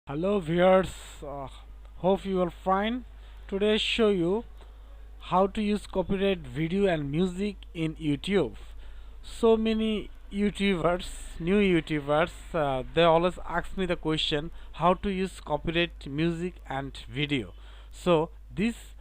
Hello viewers, hope you are fine. Today show you how to use copyright video and music in YouTube. So many YouTubers, new YouTubers, they always ask me the question how to use copyright music and video. So this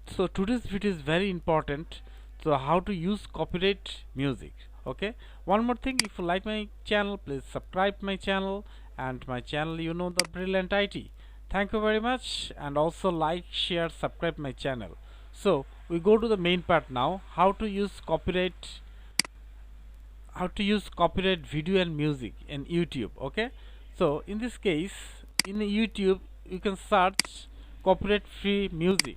so today's video is very important. So how to use copyright music. Okay, one more thing, if you like my channel, please subscribe my channel, and my channel, you know, the Brilliant IT. Thank you very much, and also like, share, subscribe my channel. So we go to the main part now, how to use copyright video and music in YouTube. Okay, so in this case, in YouTube you can search copyright free music.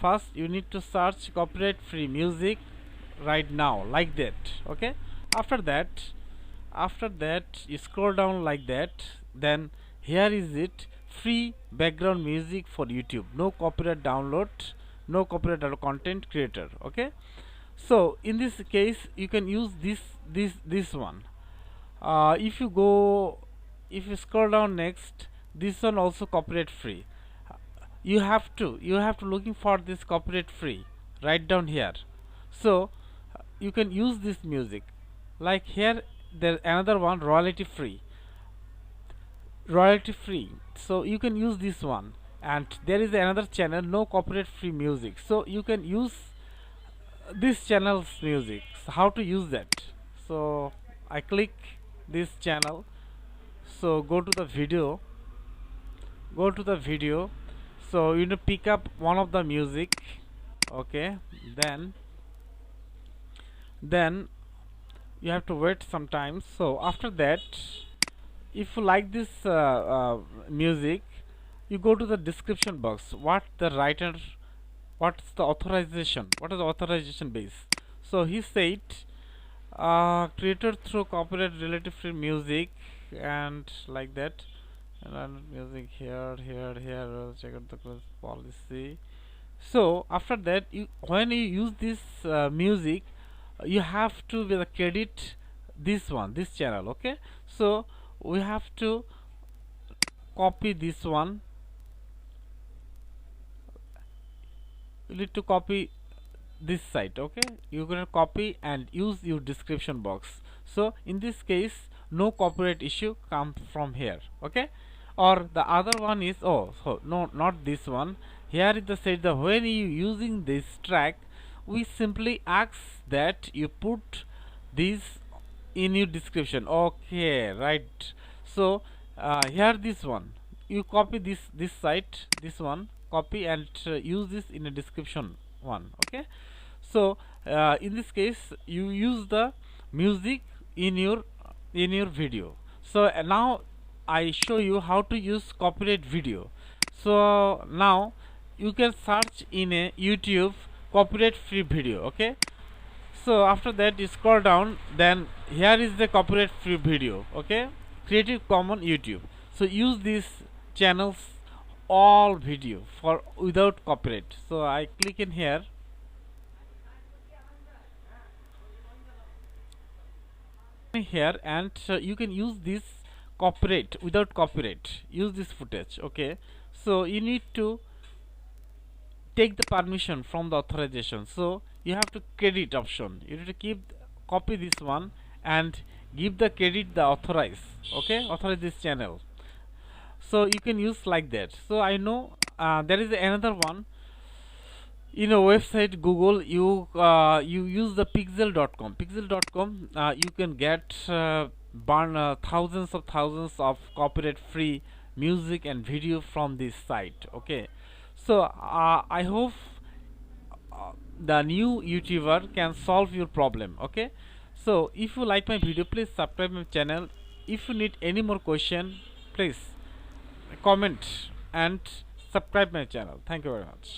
First you need to search copyright free music right now, like that. Okay, after that you scroll down like that, then here is it, free background music for YouTube, no copyright download, no copyright content creator. Okay, so in this case you can use this one. If you scroll down next, this one also copyright free. You have to looking for this copyright free right down here. So you can use this music, like here there another one, royalty free, so you can use this one. And there is another channel, no copyright free music, so you can use this channel's music. So how to use that? So I click this channel, so go to the video, so you need to pick up one of the music. Okay, then you have to wait sometimes. So after that, if you like this music, you go to the description box, what's the authorization, what is the authorization base. So he said, created through copyright related free music, and like that. And then music here, check out the policy. So after that, when you use this music, you have to with the credit this channel. Okay, so we have to copy this one. You need to copy this site. Okay, you're gonna copy and use your description box. So in this case, no copyright issue comes from here. Okay, or the other one is, so no, not this one. Here is the said that when you using this track, we simply ask that you put this in your description. Okay, right. So here this one, you copy this site, this one, copy and use this in a description one. Okay, so in this case you use the music in your video. So now I show you how to use copyright video. So now you can search in a YouTube copyright free video. Okay, so after that you scroll down, then here is the copyright free video. Okay, Creative Commons YouTube. So use these channels all video for without copyright. So I click in here, and you can use this copyright without copyright, use this footage. Okay, so you need to take the permission from the authorization. So you have to credit option, you need to copy this one and give the credit the authorize. Okay, authorize this channel, so you can use like that. So I know there is another one in a website Google. You use the pixel.com. You can get burn thousands of copyright free music and video from this site. Okay, so I hope the new YouTuber can solve your problem. Okay, so if you like my video, please subscribe my channel. If you need any more question, please comment and subscribe my channel. Thank you very much.